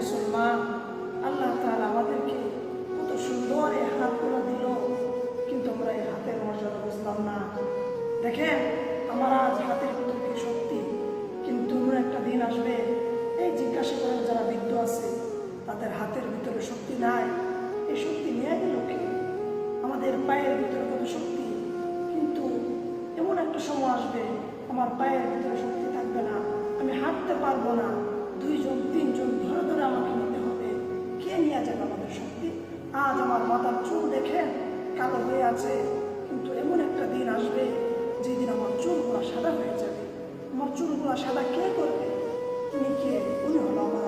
মুসলমান, আল্লাহ তাআলা আমাদেরকে কত সুন্দর এই হাতগুলো দিল, কিন্তু আমরা এই হাতের মর্যাদা বুঝলাম না। দেখেন আমার আজ হাতের ভিতরে কি শক্তি, কিন্তু একটা দিন আসবে, এই জিজ্ঞাসা করেন যারা বৃদ্ধ আছে তাদের হাতের ভিতরে শক্তি নাই, এই শক্তি নিয়ে গেল কে? আমাদের পায়ের ভিতরে কত শক্তি, কিন্তু এমন একটা সময় আসবে আমার পায়ের ভিতরে শক্তি থাকবে না, আমি হাঁটতে পারবো না, 2 জন 3 জন ধরে ধরে আমাকে নিতে হবে। কে নিয়ে যাবে আমাদের শক্তি? আজ আমার মাথার চুল দেখেন কালো হয়ে আছে, কিন্তু এমন একটা দিন আসবে যেদিন আমার চুলগুলো সাদা হয়ে যাবে। আমার চুলগুলো সাদা কে করবে? উনি কে? উনি হলো আমার